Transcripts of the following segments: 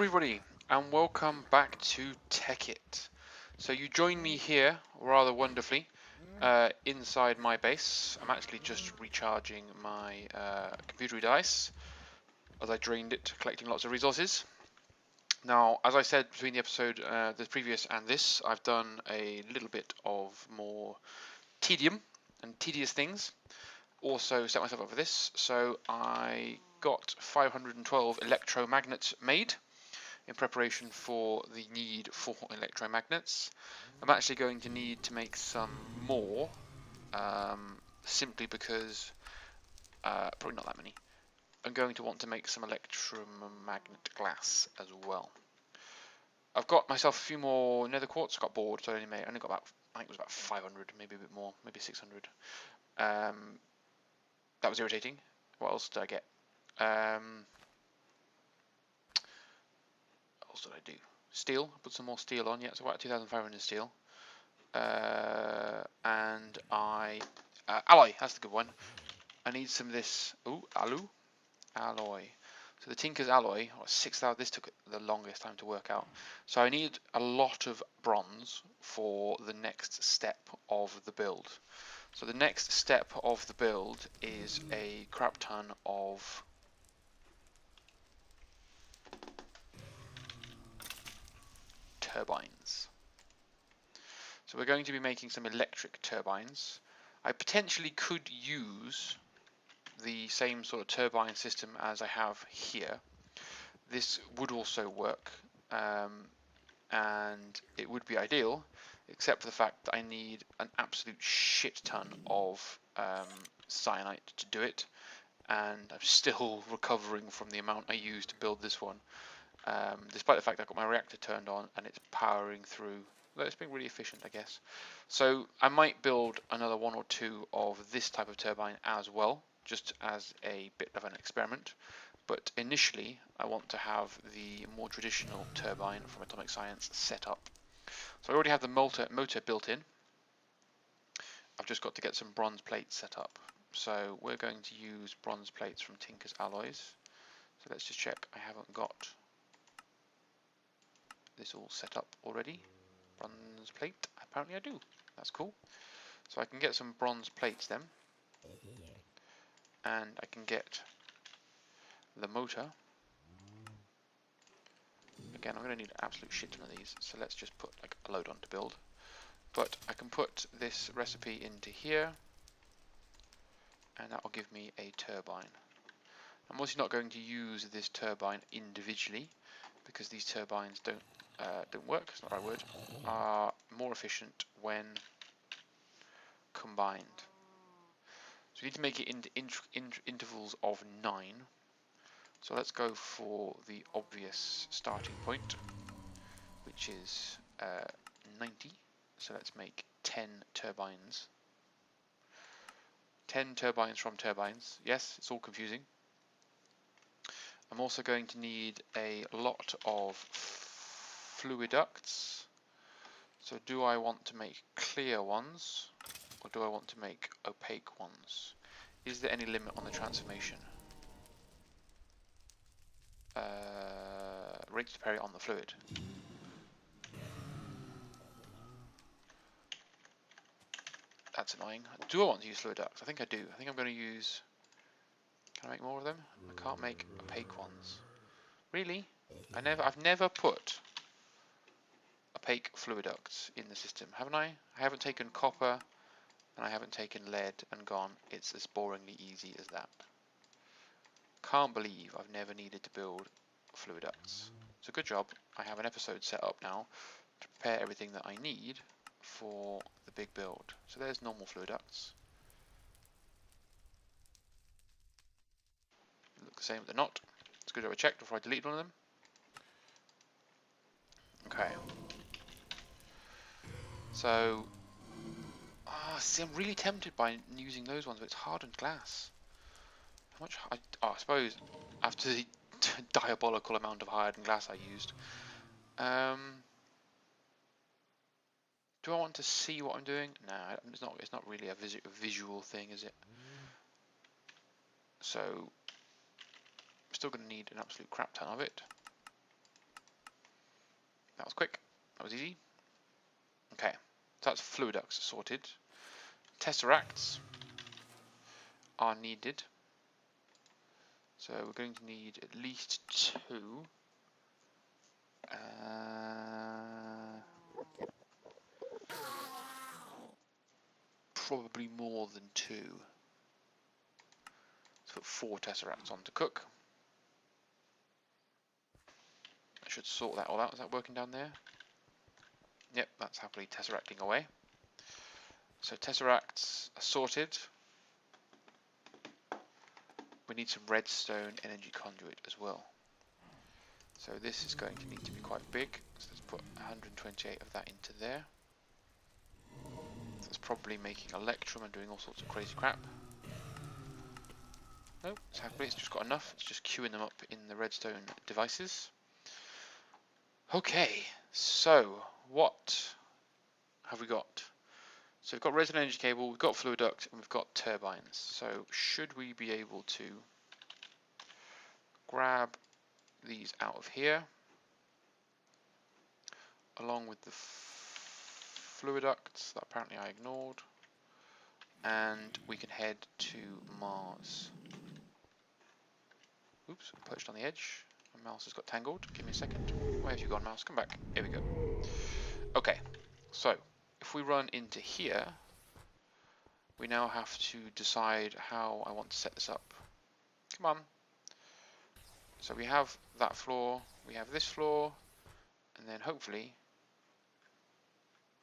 everybody, and welcome back to Tekkit. So you join me here rather wonderfully inside my base. I'm actually just recharging my computer device as I drained it, collecting lots of resources. Now, as I said between the episode, the previous and this, I've done a little bit of more tedium and tedious things. Also set myself up for this, so I got 512 electromagnets made in preparation for the need for electromagnets. I'm actually going to need to make some more, simply because, probably not that many. I'm going to want to make some electromagnet glass as well. I've got myself a few more nether quartz, got bored, so I only got about, I think it was about 500, maybe a bit more, maybe 600. That was irritating. What else did I get? What else did I do? Steel. Put some more steel on. Yeah, it's about 2,500 steel. And alloy. That's the good one. I need some of this. Ooh, alloy. So the Tinker's alloy, 6,000. This took the longest time to work out. So I need a lot of bronze for the next step of the build. So the next step of the build is a crap ton of turbines. So we're going to be making some electric turbines. I potentially could use the same sort of turbine system as I have here. This would also work, and it would be ideal, except for the fact that I need an absolute shit ton of cyanite to do it, and I'm still recovering from the amount I used to build this one, despite the fact I've got my reactor turned on and it's powering through. Well, it's been really efficient, I guess. So I might build another one or two of this type of turbine as well, just as a bit of an experiment. But initially, I want to have the more traditional turbine from Atomic Science set up. So I already have the motor built in. I've just got to get some bronze plates set up. So we're going to use bronze plates from Tinker's Alloys. So let's just check I haven't got this all set up already. Bronze plate, apparently I do. That's cool. So I can get some bronze plates then, and I can get the motor. Again, I'm going to need an absolute shit ton of these, so let's just put like a load on to build. But I can put this recipe into here, and that will give me a turbine. I'm also not going to use this turbine individually, because these turbines don't work, it's not the right word, are more efficient when combined. So we need to make it into intervals of 9. So let's go for the obvious starting point, which is 90. So let's make 10 turbines. 10 turbines from turbines. Yes, it's all confusing. I'm also going to need a lot of fluid ducts. So do I want to make clear ones, or do I want to make opaque ones? Is there any limit on the transformation? Rates to parry on the fluid. That's annoying. Do I want to use fluid ducts? I think I do. I think I'm going to use... Can I make more of them? I can't make opaque ones. Really? I've never put opaque fluid ducts in the system, haven't I? I haven't taken copper and I haven't taken lead and gone, it's as boringly easy as that. Can't believe I've never needed to build fluid ducts. So good job, I have an episode set up now to prepare everything that I need for the big build. So there's normal fluid ducts. Look the same, but they're not. It's good to have a check before I delete one of them. Okay. So, see, I'm really tempted by using those ones, but it's hardened glass. How much? I suppose after the diabolical amount of hardened glass I used. Do I want to see what I'm doing? No, it's not. It's not really a visual thing, is it? So, I'm still going to need an absolute crap ton of it. That was quick. That was easy. Okay, so that's fluid ducts sorted. Tesseracts are needed. So we're going to need at least 2. Probably more than 2. Let's put 4 tesseracts on to cook. I should sort that all out. Is that working down there? Yep, that's happily tesseracting away. So tesseracts are sorted. We need some redstone energy conduit as well. So this is going to need to be quite big. So let's put 128 of that into there. So it's probably making electrum and doing all sorts of crazy crap. No, it's happily, it's just got enough. It's just queuing them up in the redstone devices. Okay, so what have we got? So we've got redstone energy cable, we've got fluid duct, and we've got turbines. So should we be able to grab these out of here, along with the fluid ducts that apparently I ignored, and we can head to Mars. Oops, perched on the edge. My mouse has got tangled. Give me a second. Where have you gone, mouse? Come back. Here we go. Okay, so if we run into here, we now have to decide how I want to set this up. Come on. So we have that floor, we have this floor, and then hopefully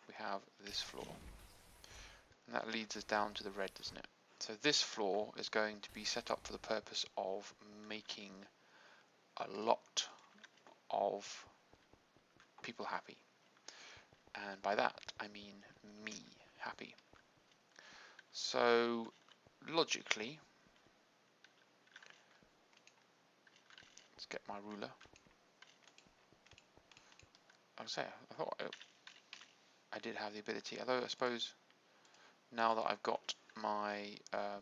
we have this floor. And that leads us down to the red, doesn't it? So this floor is going to be set up for the purpose of making a lot of people happy. And by that I mean me happy. So logically, let's get my ruler. I thought I did have the ability, although I suppose now that I've got my so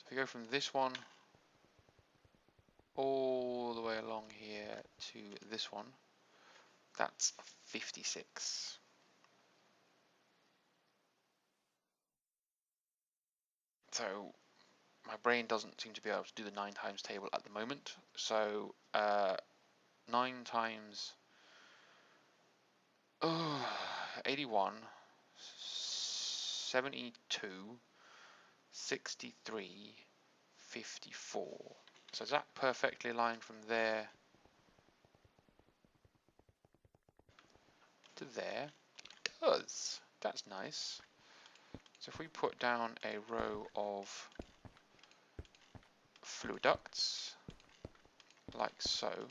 if we go from this one all the way along here to this one, that's 56. So my brain doesn't seem to be able to do the 9 times table at the moment. So 9 times 81, 72, 63, 54. So is that perfectly aligned from there to there? It does. That's nice. So if we put down a row of fluid ducts, like so,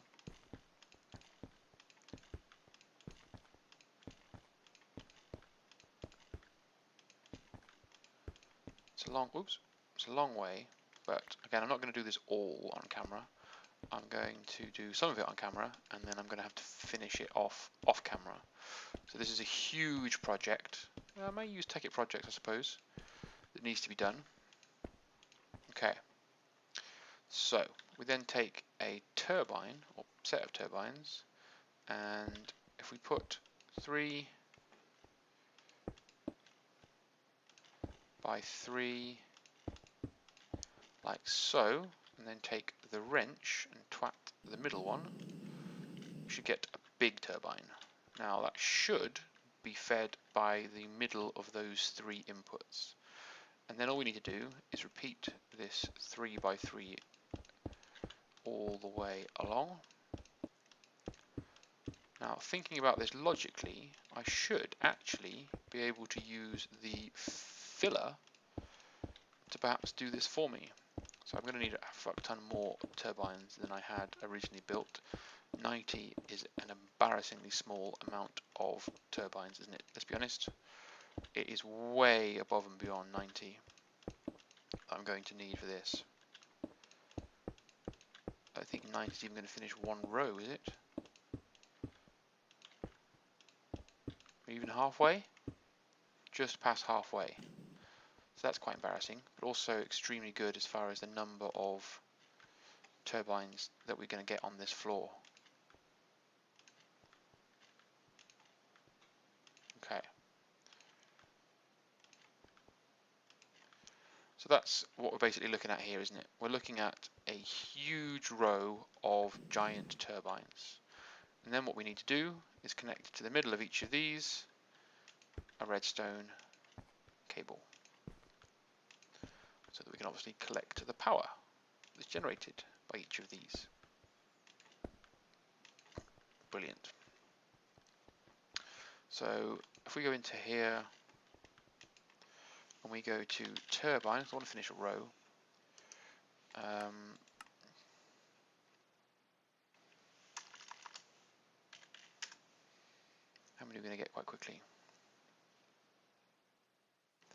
it's a long way, but again, I'm not going to do this all on camera. I'm going to do some of it on camera, and then I'm going to have to finish it off camera. So this is a huge project. I may use Tekkit projects, I suppose, that needs to be done. Okay. So we then take a turbine, or set of turbines, and if we put 3 by 3 like so, and then take the wrench and twat the middle one, we should get a big turbine. Now that should be fed by the middle of those 3 inputs. And then all we need to do is repeat this 3 by 3 all the way along. Now thinking about this logically, I should actually be able to use the filler to perhaps do this for me. So I'm going to need a fuck ton more turbines than I had originally built. 90 is an embarrassingly small amount of turbines, isn't it? Let's be honest. It is way above and beyond 90 I'm going to need for this. I think 90 is even going to finish 1 row, is it? Even halfway? Just past halfway. So that's quite embarrassing, but also extremely good as far as the number of turbines that we're going to get on this floor. Okay. So that's what we're basically looking at here, isn't it? We're looking at a huge row of giant turbines. And then what we need to do is connect to the middle of each of these a redstone cable, so that we can obviously collect the power that's generated by each of these. Brilliant. So if we go into here and we go to turbines, I want to finish a row. How many are we going to get quite quickly?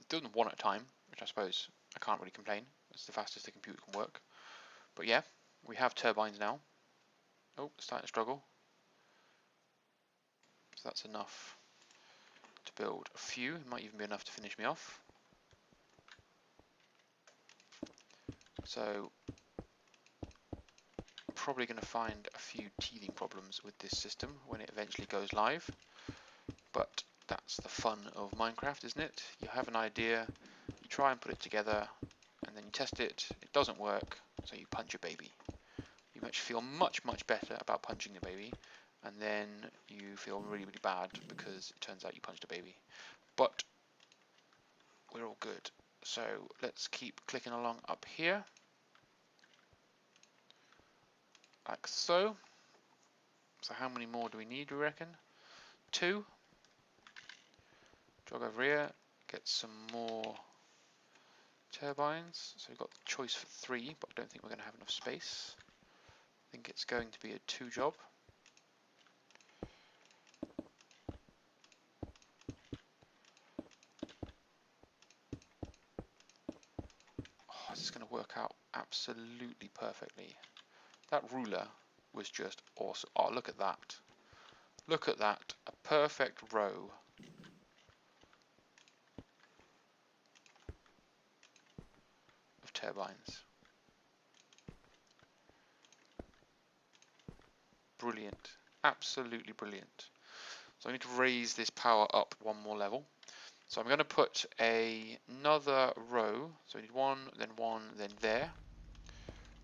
Doing them one at a time, which I suppose I can't really complain. That's the fastest the computer can work. But yeah, we have turbines now. Oh, starting to struggle. So that's enough to build a few. It might even be enough to finish me off. So I'm probably going to find a few teething problems with this system when it eventually goes live. But that's the fun of Minecraft, isn't it? You have an idea, you try and put it together, and then you test it, it doesn't work, so you punch a baby. You feel much better about punching the baby, and then you feel really bad because it turns out you punched a baby. But we're all good. So let's keep clicking along up here, like so. So how many more do we need, do we reckon? 2. Jog over here, get some more turbines. So we've got the choice for 3, but I don't think we're going to have enough space. I think it's going to be a 2 job. Oh, this is going to work out absolutely perfectly. That ruler was just awesome. Oh, look at that. Look at that. A perfect row. Of turbines. Brilliant. Absolutely brilliant. So I need to raise this power up one more level. So I'm going to put another row. So we need 1, then there.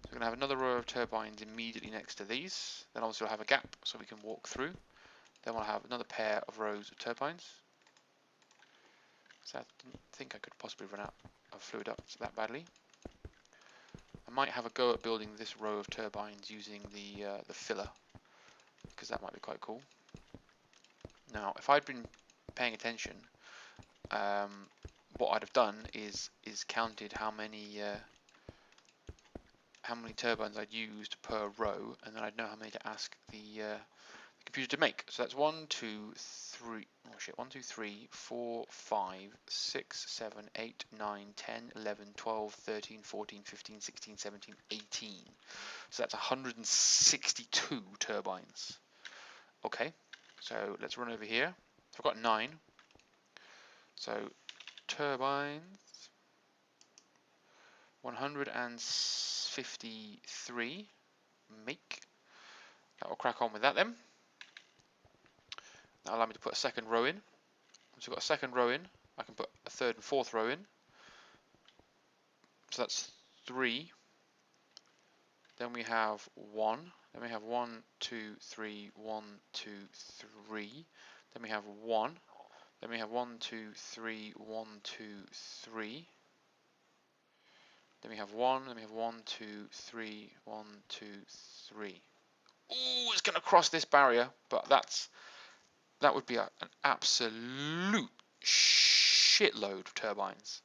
So we're going to have another row of turbines immediately next to these. Then obviously we'll have a gap so we can walk through. Then we'll have another pair of rows of turbines. So I didn't think I could possibly run out of fluid ducts that badly. I might have a go at building this row of turbines using the filler, because that might be quite cool. Now, if I'd been paying attention, what I'd have done is counted how many turbines I'd used per row, and then I'd know how many to ask the computer to make. So that's 1, 2, 3. Oh shit! 1, 2, 3, 4, 5, 6, 7, 8, 9, 10, 11, 12, 13, 14, 15, 16, 17, 18. So that's 162 turbines. Okay, so let's run over here. So I've got 9. So turbines, 153. Make. That will crack on with that then. That'll allow me to put a second row in. Once we've got a second row in, I can put a third and fourth row in. So that's 3. Then we have 1. Then we have 1, 2, 3, 1, 2, 3. Then we have 1. Then we have 1, 2, 3, 1, 2, 3. Then we have 1. Then we have 1, 2, 3, 1, 2, 3. Ooh, it's going to cross this barrier, but that would be an absolute shitload of turbines.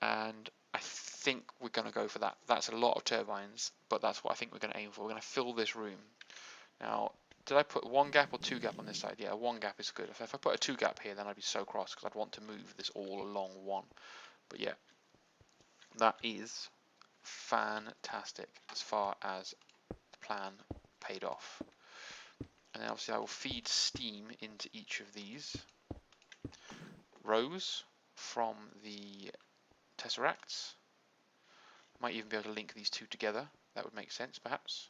And I think we're going to go for that. That's a lot of turbines, but that's what I think we're going to aim for. We're going to fill this room. Now, did I put 1 gap or 2 gap on this side? Yeah, 1 gap is good. If I put a 2 gap here, then I'd be so cross because I'd want to move this all along 1. But yeah, that is fantastic as far as the plan paid off. And then obviously I will feed steam into each of these rows from the tesseracts. Might even be able to link these two together. That would make sense, perhaps.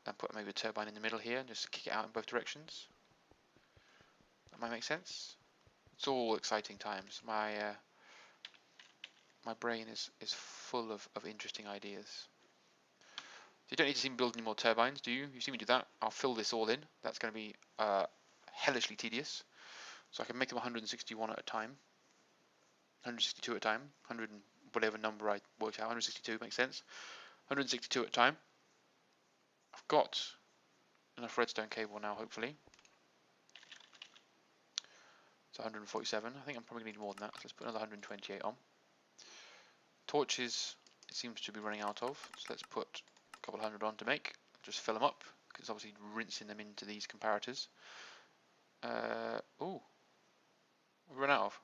And put maybe a turbine in the middle here and just kick it out in both directions. That might make sense. It's all exciting times. My brain is full of interesting ideas. So you don't need to see me build any more turbines, do you? You see me do that? I'll fill this all in. That's going to be hellishly tedious. So I can make them 161 at a time. 162 at a time. 100 and whatever number I worked out. 162 makes sense. 162 at a time. I've got enough redstone cable now, hopefully. It's 147. I think I'm probably going to need more than that. So let's put another 128 on. Torches, it seems to be running out of. So let's put a couple hundred on to make. Just fill them up, because obviously rinsing them into these comparators. Ooh, we run out of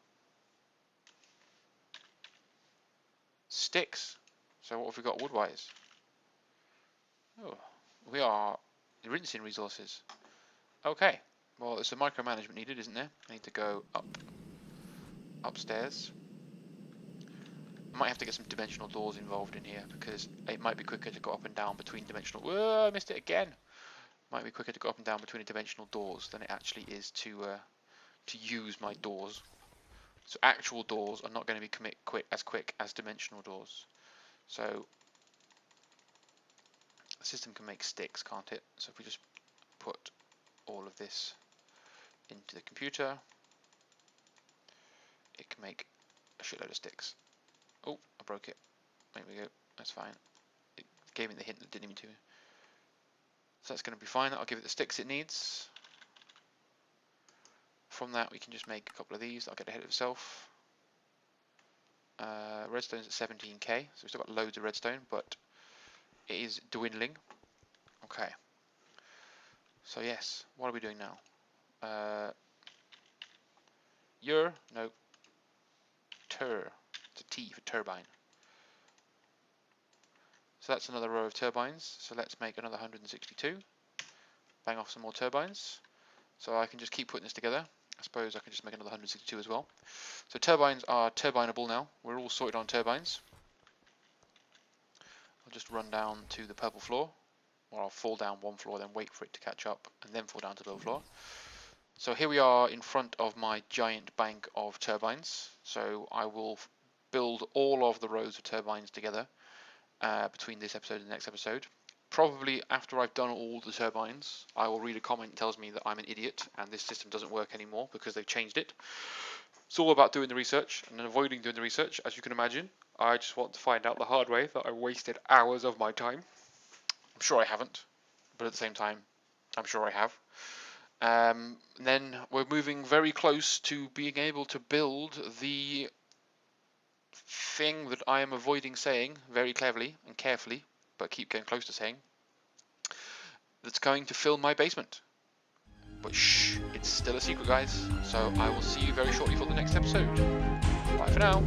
sticks. So what have we got wood-wise? Oh, we are rinsing resources. Okay, well there's some micromanagement needed, isn't there? I need to go upstairs. I might have to get some dimensional doors involved in here because it might be quicker to go up and down between dimensional. Whoa, I missed it again. Might be quicker to go up and down between the dimensional doors than it actually is to use my doors. So actual doors are not going to be as quick as dimensional doors. So the system can make sticks, can't it? So if we just put all of this into the computer, it can make a shitload of sticks. Oh, I broke it. There we go. That's fine. It gave me the hint that it didn't need me to. So that's going to be fine. I'll give it the sticks it needs. From that, we can just make a couple of these. I'll get ahead of itself. Redstone's at 17k, so we've still got loads of redstone, but it is dwindling. Okay. So yes, what are we doing now? No. It's a T for turbine. So that's another row of turbines. So let's make another 162. Bang off some more turbines. So I can just keep putting this together. I suppose I can just make another 162 as well. So turbines are turbinable now. We're all sorted on turbines. I'll just run down to the purple floor, or I'll fall down one floor, then wait for it to catch up, and then fall down to the lower floor. So here we are in front of my giant bank of turbines. So I will build all of the rows of turbines together between this episode and the next episode. Probably after I've done all the turbines, I will read a comment that tells me that I'm an idiot and this system doesn't work anymore because they've changed it. It's all about doing the research and avoiding doing the research, as you can imagine. I just want to find out the hard way that I wasted hours of my time. I'm sure I haven't, but at the same time, I'm sure I have. Then we're moving very close to being able to build the thing that I am avoiding saying very cleverly and carefully, but keep getting close to saying, that's going to fill my basement. But shh, it's still a secret, guys. So I will see you very shortly for the next episode. Bye for now.